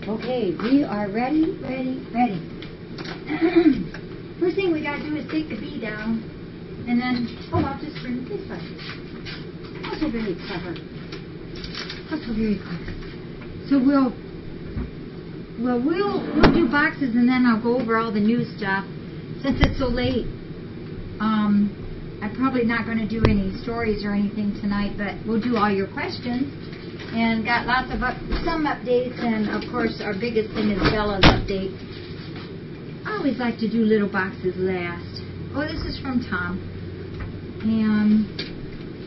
Okay, we are ready. First thing we gotta do is take the bee down, and then, I'll just bring this up. Also very clever. So we'll do boxes, and then I'll go over all the new stuff. Since it's so late, I'm probably not going to do any stories or anything tonight, but we'll do all your questions. And got lots of some updates, and of course our biggest thing is Bella's update. I always like to do little boxes last. Oh, this is from Tom. And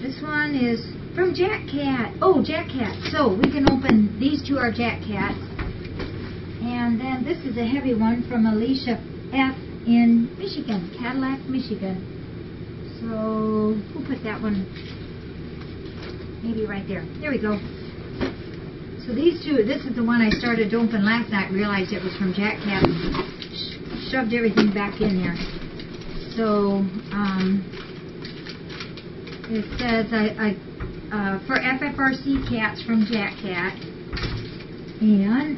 this one is from Jack Cat. Oh, Jack Cat. So we can open, these two are Jack Cats. And then this is a heavy one from Alicia F. in Michigan, Cadillac, Michigan. So who put that one? Maybe right there. There we go. So these two, this is the one I started to open last night, realized it was from Jack Cat. Shoved everything back in there. So it says for FFRC cats from Jack Cat. And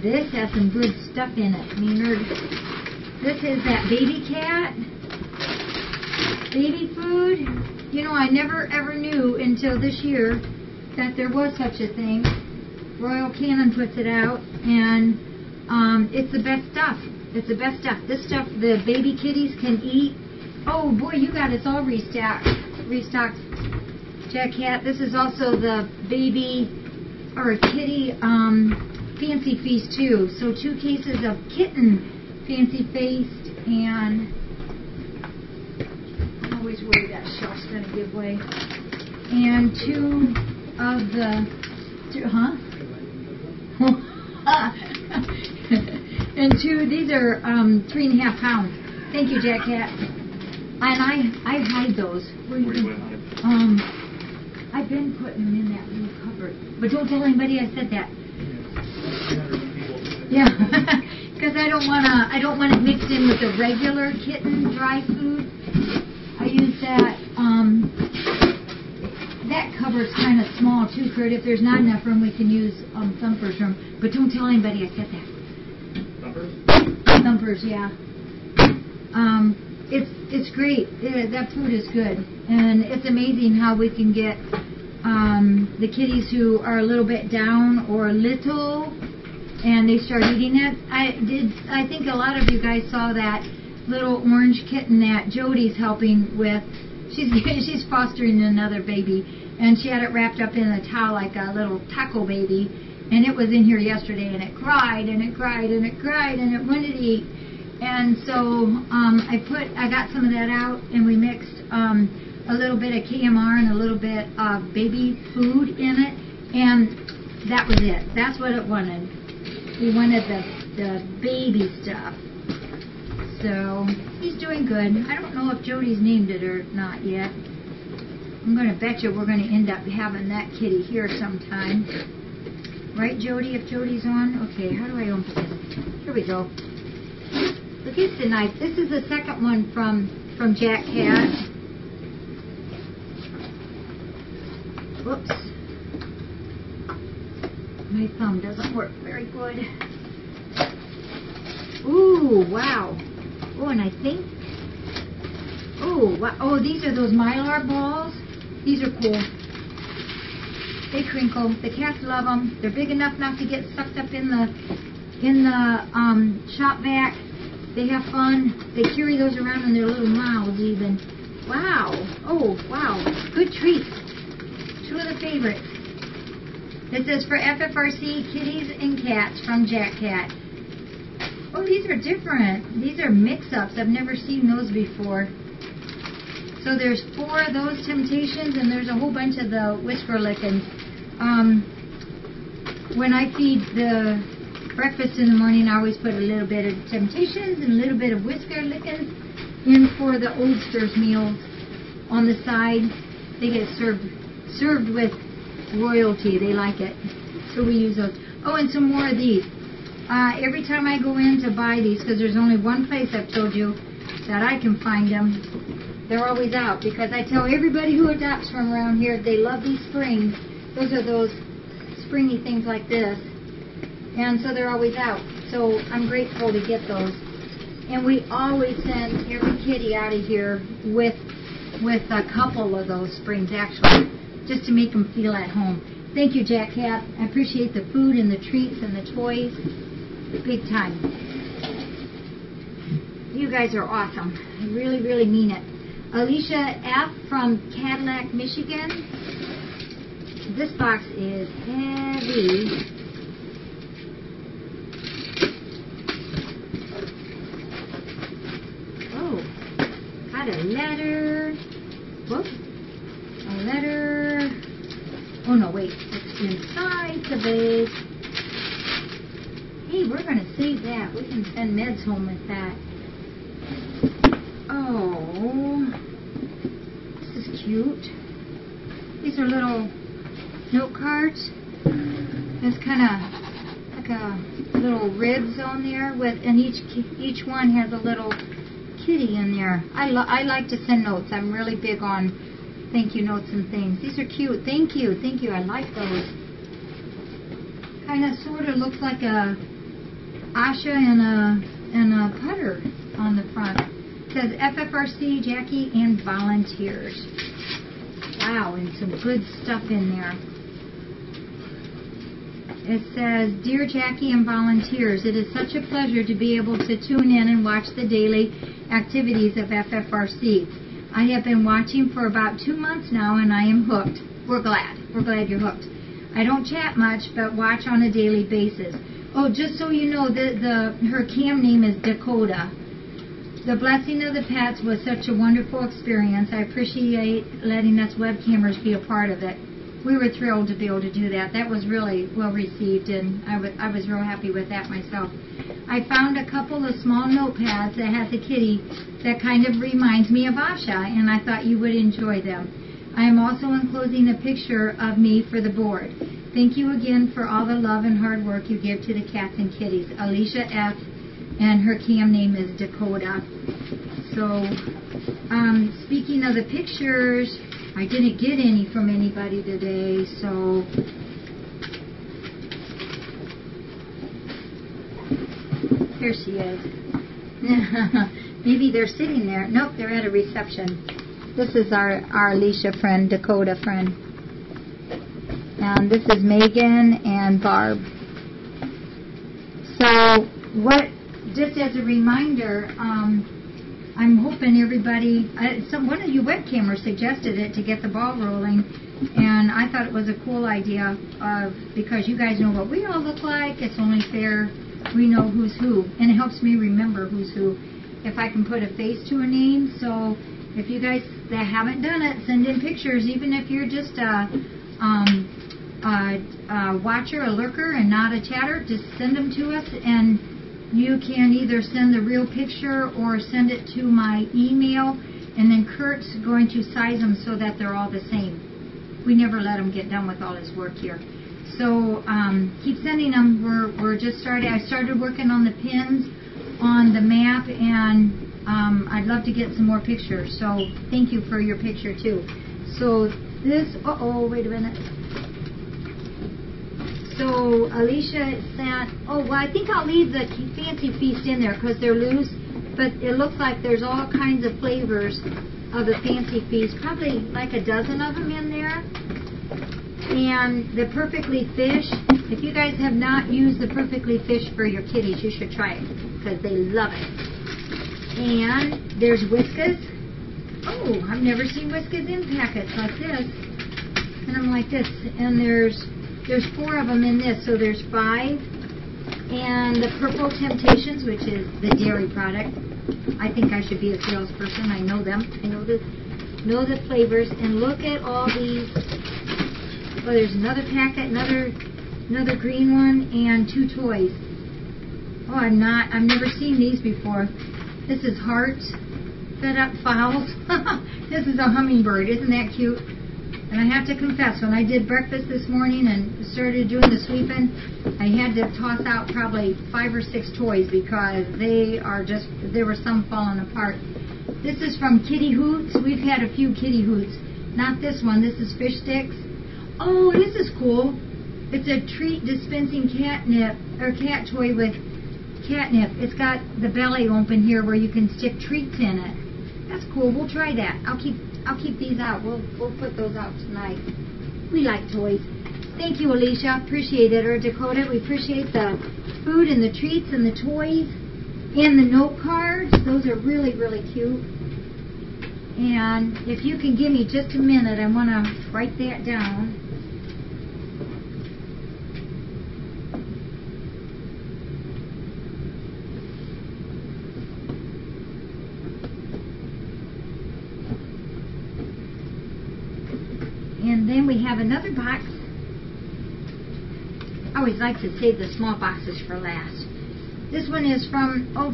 this has some good stuff in it, Maynard. This is that baby cat, baby food. You know, I never ever knew until this year that there was such a thing. Royal Canin puts it out, and it's the best stuff. It's the best stuff. This stuff the baby kitties can eat. Oh boy, you got us all restocked, Jack Cat. This is also the baby or kitty Fancy Feast too. So 2 cases of kitten Fancy Feast, and I always worry that shelf's going to give way. And 2 of the, and 2, these are 3.5 pounds. Thank you, Jack Cat. And I hide those. Where you been? I've been putting them in that little cupboard. But don't tell anybody I said that. Yeah, because I don't want it mixed in with the regular kitten dry food. I use that. That cupboard's kind of small too, Kurt. If there's not enough room, we can use Thumper's room. But don't tell anybody I said that. Thumpers? Thumpers, yeah. It's great. That food is good, and it's amazing how we can get the kitties who are a little bit down or little, and they start eating it. I think a lot of you guys saw that little orange kitten that Jody's helping with. She's fostering another baby, and she had it wrapped up in a towel like a little taco baby, and it was in here yesterday, and it cried and it cried and it cried and it wanted to eat. And so I got some of that out, and we mixed a little bit of KMR and a little bit of baby food in it, and that was it. That's what it wanted. We wanted the baby stuff. So he's doing good. I don't know if Jody's named it or not yet. I'm going to bet you we're going to end up having that kitty here sometime. Right, Jody, if Jody's on? Okay, how do I open this? Here we go. Look, it's a knife. This is the second one from Jack Cat. Whoops. My thumb doesn't work very good. Ooh, wow. Oh, and I think, oh, wow. Oh, these are those Mylar balls. These are cool. They crinkle. The cats love them. They're big enough not to get sucked up in the shop vac. They have fun. They carry those around in their little mouths even. Wow. Oh, wow. Good treats. 2 of the favorites. This is for FFRC Kitties and Cats from Jack Cat. Oh, these are different. These are mix-ups. I've never seen those before. So there's 4 of those Temptations, and there's a whole bunch of the Whisker Lickins. When I feed the breakfast in the morning, I always put a little bit of Temptations and a little bit of Whisker Lickins in for the Oldsters meals on the side. They get served with royalty. They like it. So we use those. Oh, and some more of these. Every time I go in to buy these, because there's only one place I've told you that I can find them, they're always out, because I tell everybody who adopts from around here they love these springs. Those are those springy things like this. And so they're always out. So I'm grateful to get those. And we always send every kitty out of here with a couple of those springs, actually, just to make them feel at home. Thank you, Jack Cat. I appreciate the food and the treats and the toys. Big time. You guys are awesome. I really, really mean it. Alicia F. from Cadillac, Michigan. This box is heavy. Oh, got a letter. Whoops. A letter. Oh no, wait. It's inside the bag. Hey, we're going to save that. We can send meds home with that. Oh, this is cute. These are little note cards. There's kind of like a little ribs on there with, and each one has a little kitty in there. I like to send notes. I'm really big on thank you notes and things. These are cute. Thank you. Thank you. I like those. Kind of sort of looks like a Asha and a putter on the front. It says FFRC, Jackie, and volunteers. Wow, and some good stuff in there. It says, Dear Jackie and volunteers, it is such a pleasure to be able to tune in and watch the daily activities of FFRC. I have been watching for about 2 months now, and I am hooked. We're glad. We're glad you're hooked. I don't chat much, but watch on a daily basis. Oh, just so you know, her cam name is Dakota. The blessing of the pets was such a wonderful experience. I appreciate letting us webcamers be a part of it. We were thrilled to be able to do that. That was really well received, and I was real happy with that myself. I found a couple of small notepads that has a kitty that kind of reminds me of Asha, and I thought you would enjoy them. I am also enclosing a picture of me for the board. Thank you again for all the love and hard work you give to the cats and kitties. Alicia F. and her cam name is Dakota. So, speaking of the pictures, I didn't get any from anybody today, so here she is. Maybe they're sitting there. Nope, they're at a reception. This is our Alicia friend, Dakota friend. And this is Megan and Barb. So, just as a reminder, I'm hoping everybody, one of you webcamers suggested it to get the ball rolling, and I thought it was a cool idea because you guys know what we all look like. It's only fair we know who's who, and it helps me remember who's who if I can put a face to a name. So if you guys that haven't done it, send in pictures, even if you're just a watcher, a lurker, and not a chatter. Just send them to us, and you can either send the real picture or send it to my email, and then Kurt's going to size them so that they're all the same. We never let him get done with all his work here. So keep sending them. We're just started. I started working on the pins on the map, and I'd love to get some more pictures. So thank you for your picture too. So this, wait a minute. So Alicia sent, well, I think I'll leave the Fancy Feast in there because they're loose, but it looks like there's all kinds of flavors of the Fancy Feast, probably like a dozen of them in there. And the Perfectly Fish, if you guys have not used the Perfectly Fish for your kitties, you should try it because they love it. And there's Whiskas. Oh, I've never seen Whiskas in packets like this. And I'm like this. And there's 4 of them in this, so there's 5. And the Purple Temptations, which is the dairy product. I think I should be a salesperson. I know them. I know the flavors. And look at all these. Oh, there's another packet, another green one, and 2 toys. Oh, I've never seen these before. This is Hearts, Fed Up Fowls. This is a hummingbird. Isn't that cute? And I have to confess, when I did breakfast this morning and started doing the sweeping, I had to toss out probably 5 or 6 toys because there were some falling apart. This is from Kitty Hoots. We've had a few Kitty Hoots. Not this one. This is Fish Sticks. Oh, this is cool. It's a treat dispensing catnip, or cat toy with catnip. It's got the belly open here where you can stick treats in it. That's cool. We'll try that. I'll keep these out. We'll put those out tonight. We like toys. Thank you, Alicia. Appreciate it. Or Dakota, we appreciate the food and the treats and the toys and the note cards. Those are really, really cute. And if you can give me just a minute, I want to write that down. And then we have another box. I always like to save the small boxes for last. This one is from our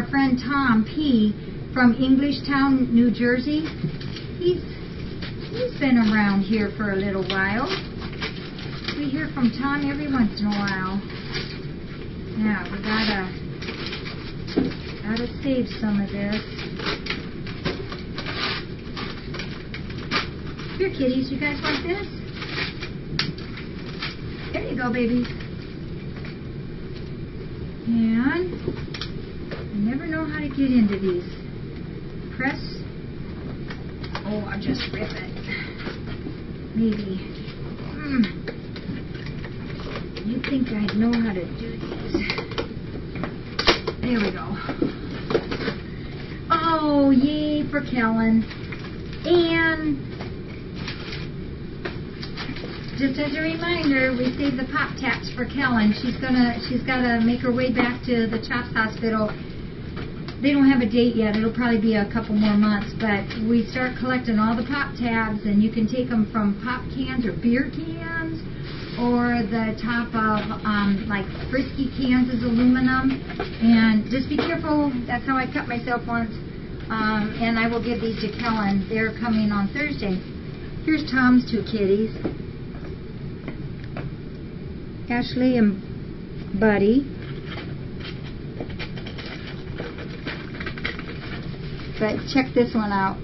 friend Tom P. from Englishtown, New Jersey. He's been around here for a little while. We hear from Tom every once in a while. Now we gotta save some of this. Here, kitties, you guys want this? There you go, babies. And I never know how to get into these. Press. Oh, I'll just rip it. Maybe. You'd think I'd know how to do these. There we go. Oh, yay for Kellen. And just as a reminder, we saved the Pop Taps for Kellen. She's got to make her way back to the CHOPS Hospital. They don't have a date yet. It'll probably be a couple more months, but we start collecting all the Pop Tabs, and you can take them from pop cans or beer cans, or the top of like Frisky cans is aluminum. And just be careful. That's how I cut myself once. And I will give these to Kellen. They're coming on Thursday. Here's Tom's two kitties. Ashley and Buddy. But check this one out.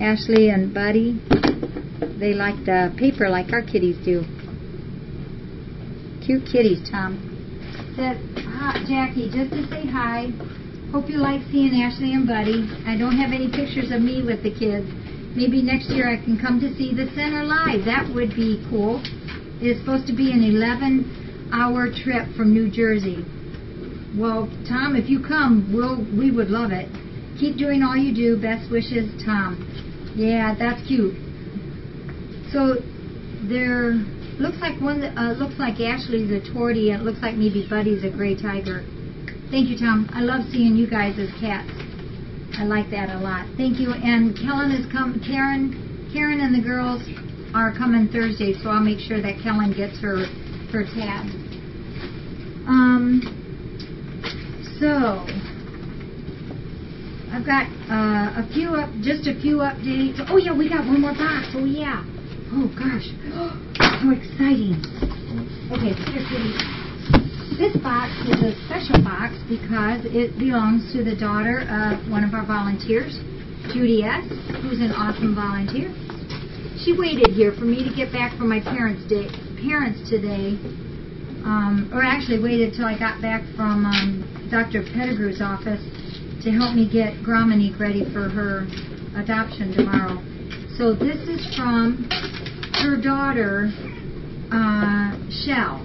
Ashley and Buddy. They like the paper like our kitties do. Cute kitties, Tom. Said, Jackie, just to say hi. Hope you like seeing Ashley and Buddy. I don't have any pictures of me with the kids. Maybe next year I can come to see the center live. That would be cool. It's supposed to be an 11-hour trip from New Jersey. Well, Tom, if you come, we would love it. Keep doing all you do. Best wishes, Tom. Yeah, that's cute. So there looks like one that looks like Ashley's a tortie, and it looks like maybe Buddy's a gray tiger. Thank you, Tom. I love seeing you guys as cats. I like that a lot. Thank you. And Kellen is Karen and the girls are coming Thursday, so I'll make sure that Kellen gets her tabs. So I've got just a few updates. Oh yeah, we got one more box. Oh yeah. Oh gosh, so exciting. Okay, here, kitty. This box is a special box because it belongs to the daughter of one of our volunteers, Judy S., who's an awesome volunteer. She waited here for me to get back from my parents today, or actually waited till I got back from Dr. Pettigrew's office to help me get Grominique ready for her adoption tomorrow. So this is from her daughter, Shell.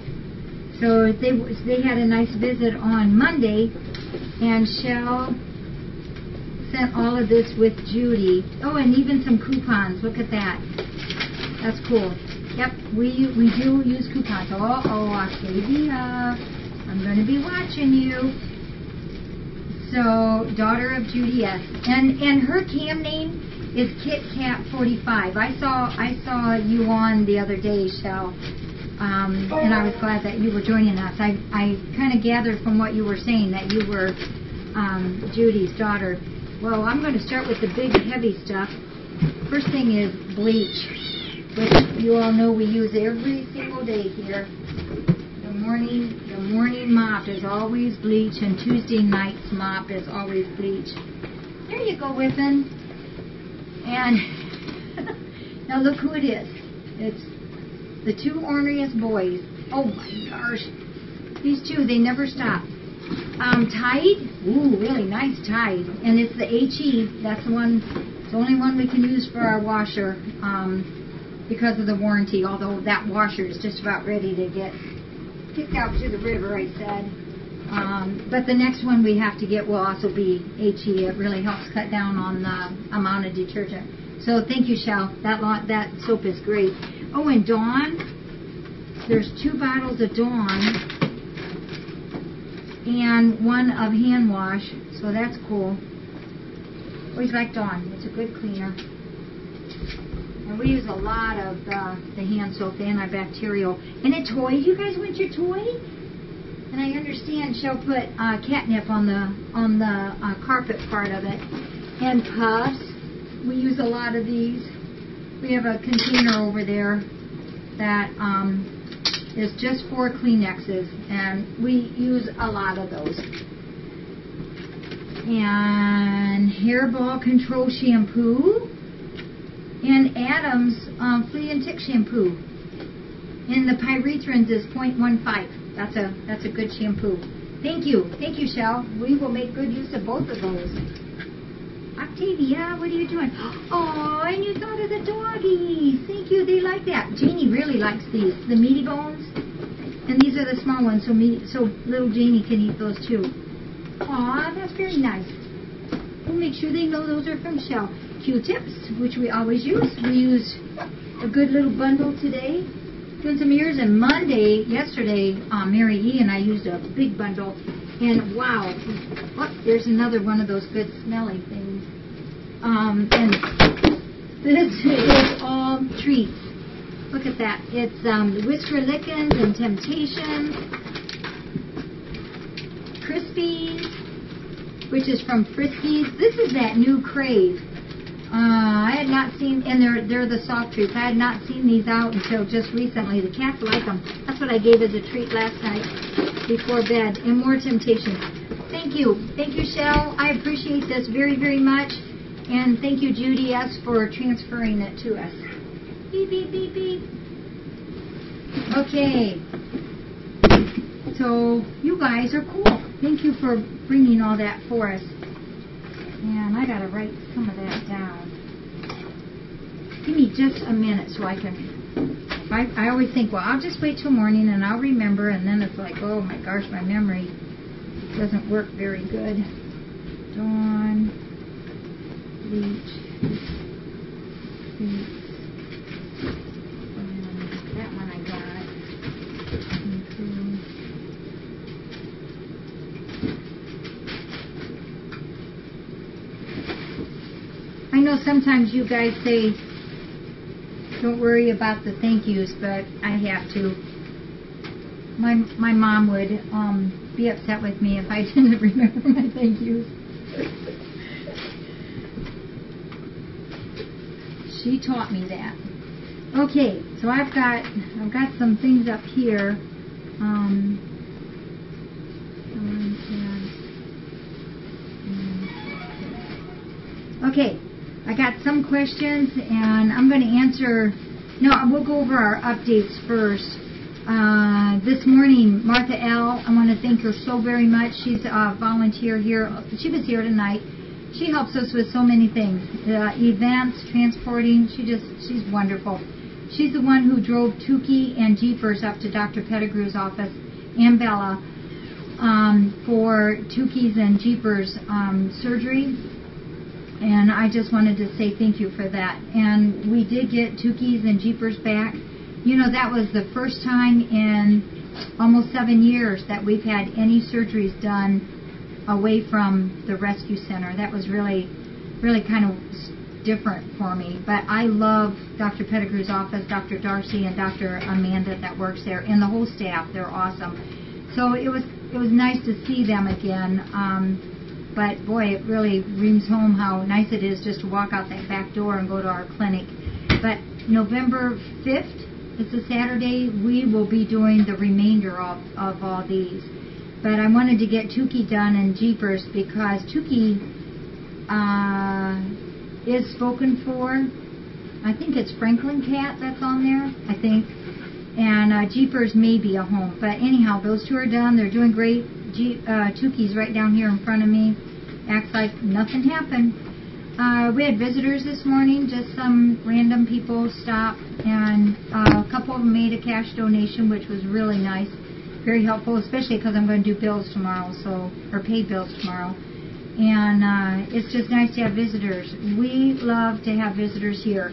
So they had a nice visit on Monday, and Shell sent all of this with Judy. Oh, and even some coupons. Look at that. That's cool. Yep, we do use coupons. Oh, Octavia, I'm going to be watching you. So, daughter of Judy S. And her cam name is KitKat45. I saw you on the other day, Shell. And I was glad that you were joining us. I kind of gathered from what you were saying that you were Judy's daughter. Well, I'm going to start with the big, heavy stuff. First thing is bleach, which you all know we use every single day here. The morning mop is always bleach, and Tuesday night's mop is always bleach. There you go, Whiffen. And now look who it is. It's The two orneriest boys. Oh my gosh. These two, they never stop. Tide. Ooh, really nice Tide. And it's the HE. That's the one. It's the only one we can use for our washer because of the warranty. Although that washer is just about ready to get kicked out to the river, I said. But the next one we have to get will also be HE. It really helps cut down on the amount of detergent. So thank you, Shell. That soap is great. Oh, and Dawn. There's 2 bottles of Dawn and 1 of hand wash. So that's cool. Always like Dawn. It's a good cleaner. And we use a lot of the hand soap, the antibacterial. And a toy. You guys want your toy? And I understand Shell put catnip on the carpet part of it. And puffs. We use a lot of these. We have a container over there that is just for Kleenexes, and we use a lot of those. And hairball control shampoo, and Adam's flea and tick shampoo. And the pyrethrins is 0.15. That's a good shampoo. Thank you, Shell. We will make good use of both of those. Octavia, what are you doing? Oh, and you thought of the doggies. Thank you. They like that. Janie really likes these, the meaty bones. And these are the small ones, so little Janie can eat those too. Aw, that's very nice. We'll make sure they know those are from Shell. Q-tips, which we always use. We use a good little bundle today. Doing some ears, and yesterday, Mary E. and I used a big bundle. And wow, oh, there's another one of those good smelly things. And this is all treats. Look at that. It's Whisker Lickens and Temptations, Crispies, which is from Friskies. This is that new Crave. I had not seen, and they're the soft treats. I had not seen these out until just recently. The cats like them. That's what I gave as a treat last night before bed. And more Temptations. Thank you, Shell. I appreciate this very, very much. And thank you, Judy S., for transferring it to us. Beep, beep, beep, beep. Okay. So, you guys are cool. Thank you for bringing all that for us. And I got to write some of that down. Give me just a minute so I can... I always think, well, I'll just wait till morning and I'll remember. And then it's like, oh my gosh, my memory doesn't work very good. Dawn, bleach, and that one I got. I know sometimes you guys say, don't worry about the thank yous, but I have to. My mom would be upset with me if I didn't remember my thank yous. She taught me that. Okay, so I've got some things up here. Okay, I got some questions, and I'm going to answer. No, we'll go over our updates first. This morning, Martha L., I want to thank her so very much. She's a volunteer here. She was here tonight. She helps us with so many things. Events, transporting. She's wonderful. She's the one who drove Tukey and Jeepers up to Dr. Pettigrew's office and Bella for Tukey's and Jeepers surgery. And I just wanted to say thank you for that. And we did get Tukey's and Jeepers back. You know, that was the first time in almost 7 years that we've had any surgeries done away from the rescue center. That was really, really kind of different for me. But I love Dr. Pettigrew's office, Dr. Darcy, and Dr. Amanda that works there, and the whole staff. They're awesome. So it was nice to see them again. But boy, it really rings home how nice it is just to walk out that back door and go to our clinic. But November 5th, it's a Saturday, we will be doing the remainder of all these. But I wanted to get Tukey done and Jeepers because Tukey is spoken for. I think it's Franklin Cat that's on there, I think. and Jeepers may be a home. But anyhow, those two are done. They're doing great. Tuki's right down here in front of me. Acts like nothing happened. We had visitors this morning, just some random people stopped, and a couple of them made a cash donation, which was really nice, very helpful, especially because I'm going to do bills tomorrow, or pay bills tomorrow. And it's just nice to have visitors. We love to have visitors here.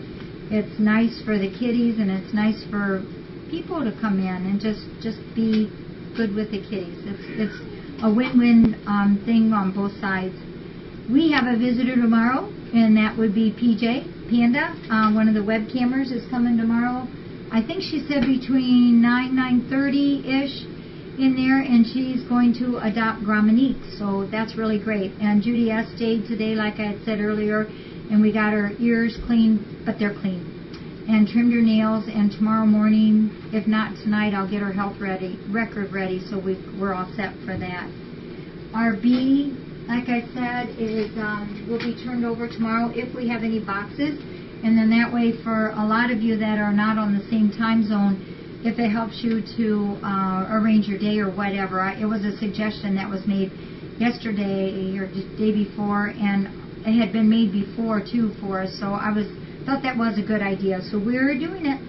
It's nice for the kiddies, and it's nice for people to come in and just be good with the kiddies. It's a win-win thing on both sides. We have a visitor tomorrow, and that would be PJ Panda. One of the webcammers is coming tomorrow. I think she said between 9:30-ish in there, and she's going to adopt Gramonique, so that's really great. And Judy S. stayed today, like I had said earlier, and we got her ears clean, but they're clean, and trimmed her nails, and tomorrow morning, if not tonight, I'll get her health record ready, so we're all set for that. Our bee, like I said, will be turned over tomorrow if we have any boxes, and then that way for a lot of you that are not on the same time zone, if it helps you to arrange your day or whatever. It was a suggestion that was made yesterday or the day before, and it had been made before too for us, so I thought that was a good idea, so we're doing it.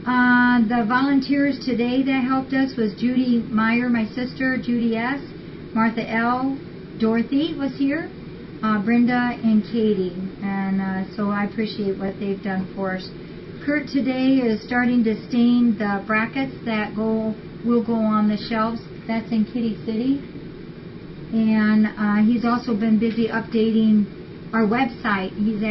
The volunteers today that helped us was Judy Meyer, my sister, Judy S., Martha L., Dorothy was here, Brenda and Katie, and so I appreciate what they've done for us. Kurt today is starting to stain the brackets that will go on the shelves. That's in Kitty City, and he's also been busy updating our website. He's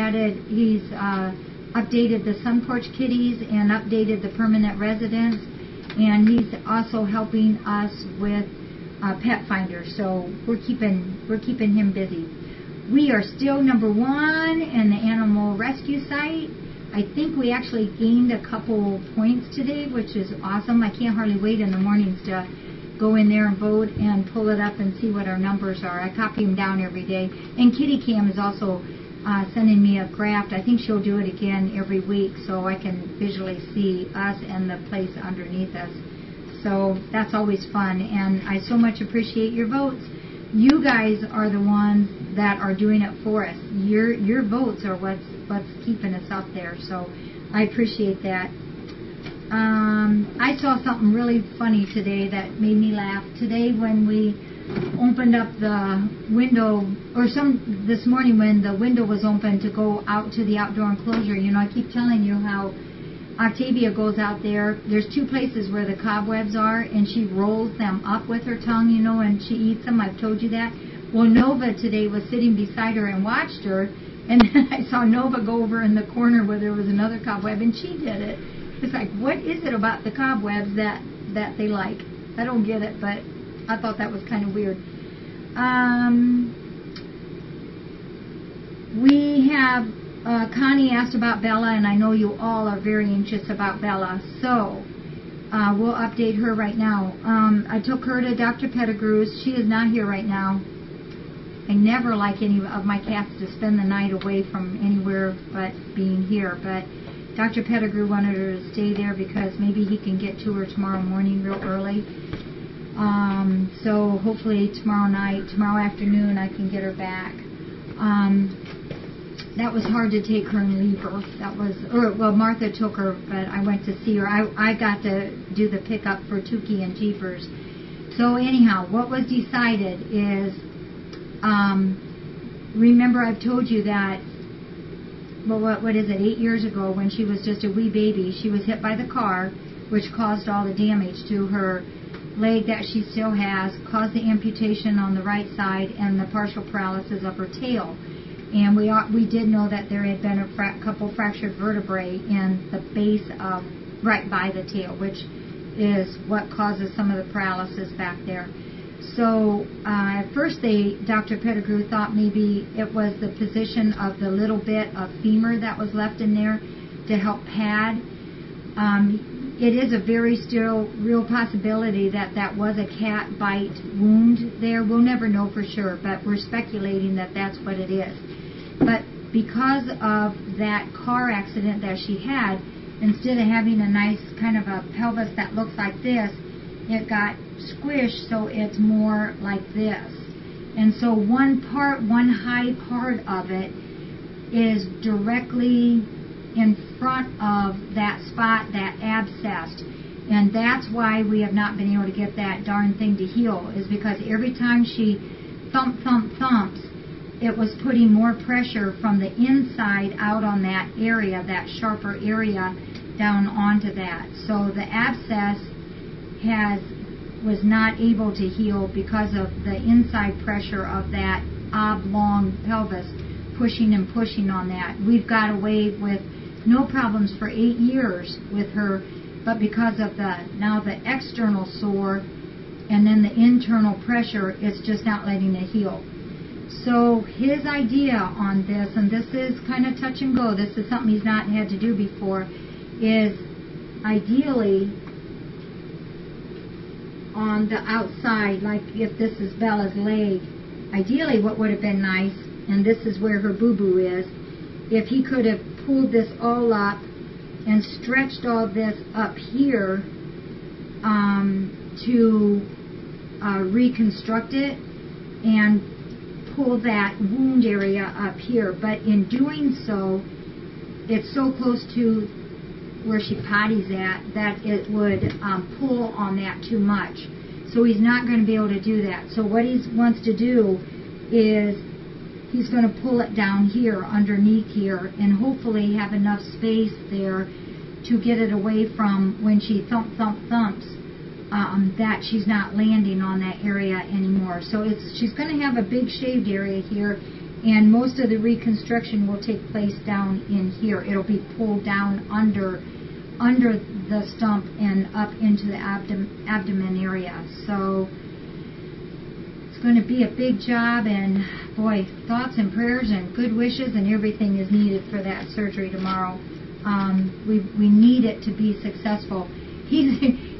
updated the Sun Porch Kitties and updated the permanent residents, and he's also helping us with Pet Finder, so we're keeping him busy. We are still #1 in the animal rescue site. I think we actually gained a couple points today, which is awesome. I can't hardly wait in the mornings to go in there and vote and pull it up and see what our numbers are. I copy them down every day. And Kitty Cam is also sending me a graph. I think she'll do it again every week so I can visually see us and the place underneath us. So that's always fun, and I so much appreciate your votes. You guys are the ones that are doing it for us. Your votes are what's keeping us up there, so I appreciate that. I saw something really funny today that made me laugh. Today when we opened up the window, or this morning when the window was open to go out to the outdoor enclosure, you know, I keep telling you how Octavia goes out there. There's 2 places where the cobwebs are, and she rolls them up with her tongue, you know, and she eats them. I've told you that. Well, Nova today was sitting beside her and watched her, and then I saw Nova go over in the corner where there was another cobweb, and she did it. It's like, what is it about the cobwebs that they like? I don't get it, but I thought that was kind of weird. We have Connie asked about Bella, and I know you all are very anxious about Bella, so we'll update her right now. I took her to Dr. Pettigrew's. She is not here right now. I never like any of my cats to spend the night away from anywhere but being here, but Dr. Pettigrew wanted her to stay there because maybe he can get to her tomorrow morning real early. So hopefully tomorrow afternoon I can get her back. That was hard to take her and leave her. Well, Martha took her, but I went to see her. I got to do the pickup for Tuki and Jeepers. So anyhow, what was decided is, remember I've told you that, well, what is it, 8 years ago when she was just a wee baby, she was hit by the car, which caused all the damage to her leg that she still has, caused the amputation on the right side and the partial paralysis of her tail. And we did know that there had been a couple fractured vertebrae in the base of right by the tail, which is what causes some of the paralysis back there. So at first Dr. Pettigrew thought maybe it was the position of the little bit of femur that was left in there to help pad. It is a very still real possibility that was a cat bite wound there. We'll never know for sure, but we're speculating that that's what it is. But because of that car accident that she had, instead of having a nice kind of a pelvis that looks like this, it got squished so it's more like this. And so one high part of it is directly in front of that spot, that abscess. And that's why we have not been able to get that darn thing to heal, is because every time she thumps, it was putting more pressure from the inside out on that area, that sharper area, down onto that. So the abscess was not able to heal because of the inside pressure of that oblong pelvis pushing and pushing on that. We've got away with no problems for 8 years with her, but because of now the external sore and then the internal pressure, it's just not letting it heal. So his idea on this, and this is kind of touch and go, this is something he's not had to do before, is ideally on the outside, like if this is Bella's leg, ideally what would have been nice, and this is where her boo-boo is, if he could have pulled this all up and stretched all this up here to reconstruct it and pull that wound area up here. But in doing so, it's so close to where she potties at that it would pull on that too much. So he's not going to be able to do that. So what he wants to do is he's going to pull it down here underneath here and hopefully have enough space there to get it away from when she thumps that she's not landing on that area anymore. So she's going to have a big shaved area here, and most of the reconstruction will take place down in here. It'll be pulled down under the stump and up into the abdomen area. So it's going to be a big job, and boy, thoughts and prayers and good wishes and everything is needed for that surgery tomorrow. We need it to be successful.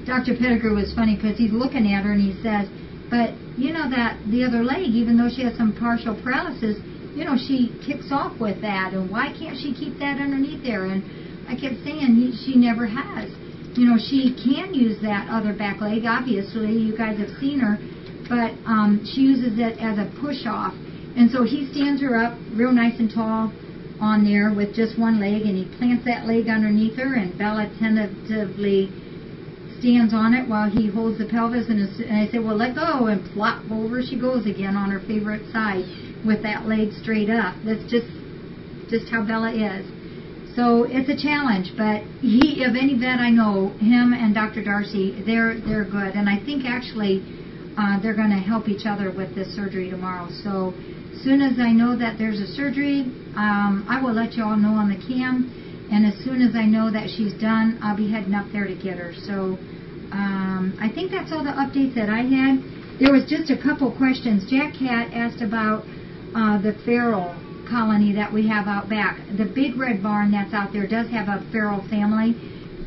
Dr. Pettigrew was funny because he's looking at her and he says, but you know that the other leg, even though she has some partial paralysis, you know, she kicks off with that, and why can't she keep that underneath there? And I kept saying she never has. You know, she can use that other back leg, obviously, you guys have seen her, but she uses it as a push-off. And so he stands her up real nice and tall on there with just one leg, and he plants that leg underneath her, and Bella tentatively stands on it while he holds the pelvis, and I say, well, let go, and flop, over she goes again on her favorite side with that leg straight up. That's just how Bella is. So it's a challenge, but of any vet I know, him and Dr. Darcy, they're good, and I think actually they're going to help each other with this surgery tomorrow. So as soon as I know that there's a surgery, I will let you all know on the cam. And as soon as I know that she's done, I'll be heading up there to get her. So I think that's all the updates that I had. There was just a couple questions. Jack Cat asked about the feral colony that we have out back. The big red barn that's out there does have a feral family.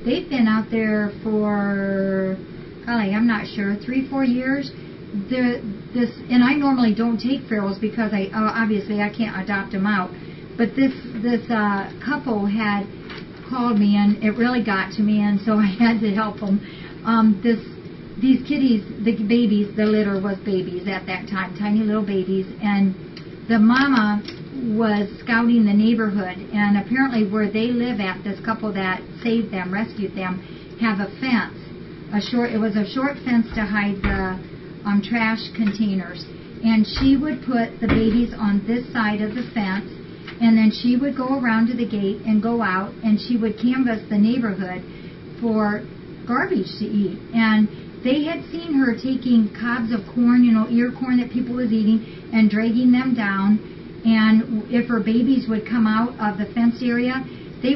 They've been out there for, golly, I'm not sure, 3-4 years. And I normally don't take ferals because obviously I can't adopt them out. But this couple had called me, and it really got to me, and so I had to help them. These kitties, the babies, the litter was babies at that time, tiny little babies, and the mama was scouting the neighborhood, and apparently where they live at, this couple that saved them, rescued them, have a fence. It was a short fence to hide the trash containers, and she would put the babies on this side of the fence, and then she would go around to the gate and go out, and she would canvass the neighborhood for garbage to eat. And they had seen her taking cobs of corn, you know, ear corn that people was eating, and dragging them down. And if her babies would come out of the fenced area, they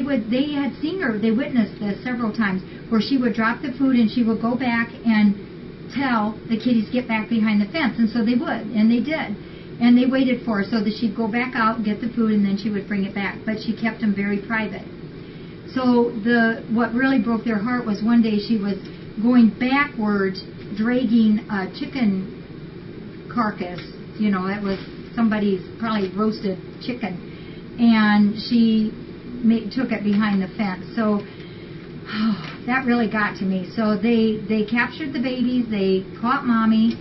had seen her, they witnessed this several times, where she would drop the food and she would go back and tell the kitties get back behind the fence. And so they would, and they did. And they waited for her so that she'd go back out and get the food, and then she would bring it back. But she kept them very private. So what really broke their heart was one day she was going backwards, dragging a chicken carcass. You know, it was somebody's probably roasted chicken. And she took it behind the fence. So that really got to me. So they captured the babies, they caught mommy,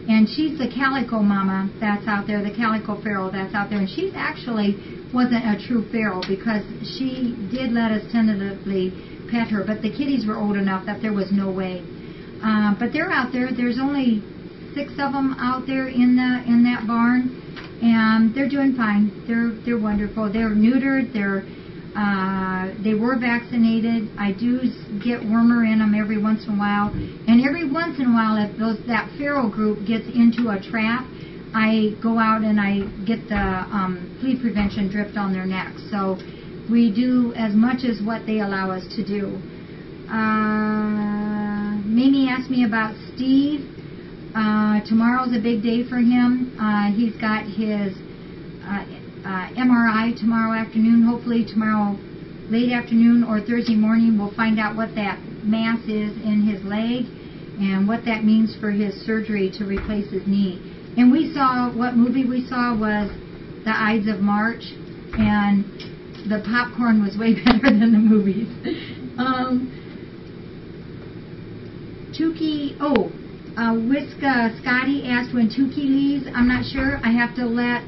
and she's the calico mama that's out there, the calico feral that's out there, and she's actually wasn't a true feral because she did let us tentatively pet her, but the kitties were old enough that there was no way. But they're out there. There's only 6 of them out there in that barn, and they're doing fine. They're wonderful. They're neutered. They were vaccinated. I do get wormer in them every once in a while, and every once in a while, if that feral group gets into a trap, I go out and I get the flea prevention dripped on their necks. So we do as much as what they allow us to do. Mamie asked me about Steve. Tomorrow's a big day for him. He's got his MRI tomorrow afternoon. Hopefully tomorrow late afternoon or Thursday morning we'll find out what that mass is in his leg and what that means for his surgery to replace his knee. And we saw, what movie we saw was The Ides of March, and the popcorn was way better than the movies. Scotty asked when Tukey leaves. I'm not sure. I have to let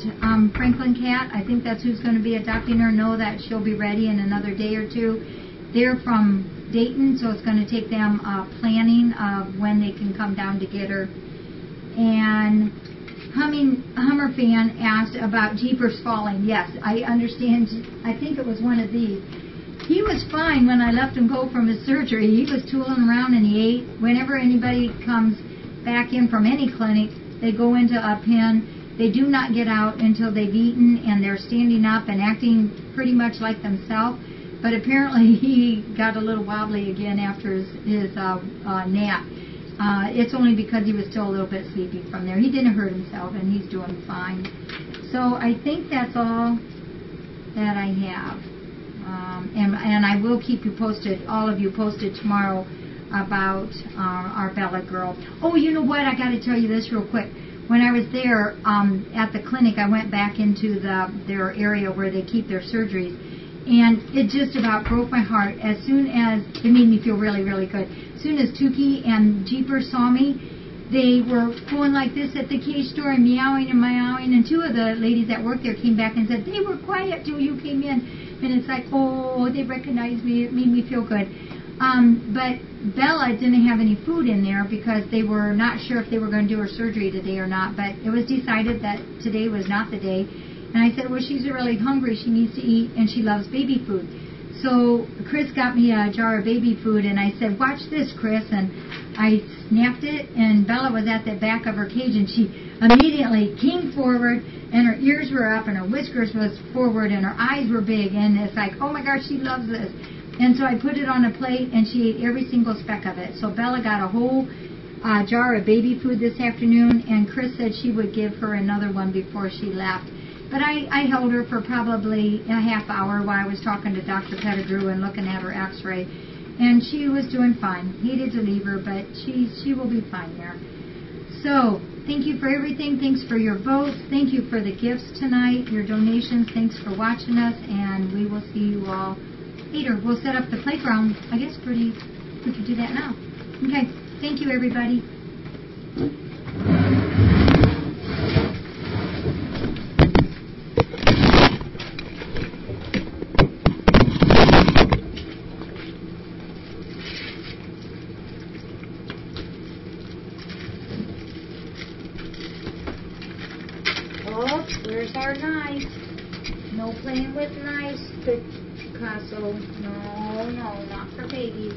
Franklin Cat, I think that's who's going to be adopting her, know that she'll be ready in another day or two. They're from Dayton, so it's going to take them planning of when they can come down to get her. And Hummer fan asked about Jeepers falling. Yes, I understand. I think it was one of these. He was fine when I left him go from his surgery. He was tooling around and he ate. Whenever anybody comes back in from any clinic, they go into a pen. They do not get out until they've eaten and they're standing up and acting pretty much like themselves. But apparently he got a little wobbly again after his nap. It's only because he was still a little bit sleepy from there. He didn't hurt himself, and he's doing fine. So I think that's all that I have. And I will keep you posted, all of you posted tomorrow about our Bella girl. Oh, you know what? I got to tell you this real quick. When I was there at the clinic, I went back into their area where they keep their surgeries. And it just about broke my heart. As soon as, it made me feel really, really good. As soon as Tukey and Jeeper saw me, they were going like this at the cage store and meowing and meowing. And 2 of the ladies that worked there came back and said, they were quiet till you came in. And it's like, oh, they recognized me. It made me feel good. But Bella didn't have any food in there because they were not sure if they were going to do her surgery today or not. But it was decided that today was not the day. And I said, well, she's really hungry. She needs to eat, and she loves baby food. So Chris got me a jar of baby food, and I said, watch this, Chris. And I snapped it, and Bella was at the back of her cage, and she immediately came forward, and her ears were up, and her whiskers was forward, and her eyes were big. And it's like, oh, my gosh, she loves this. And so I put it on a plate, and she ate every single speck of it. So Bella got a whole jar of baby food this afternoon, and Chris said she would give her another one before she left. But I held her for probably a half hour while I was talking to Dr. Pettigrew and looking at her x-ray. And she was doing fine. Hated to leave her, but she will be fine there. So, thank you for everything. Thanks for your votes. Thank you for the gifts tonight, your donations. Thanks for watching us, and we will see you all later. We'll set up the playground. I guess we could do that now. Okay. Thank you, everybody. Where's our knife? No playing with knives, Picasso. No, not for babies.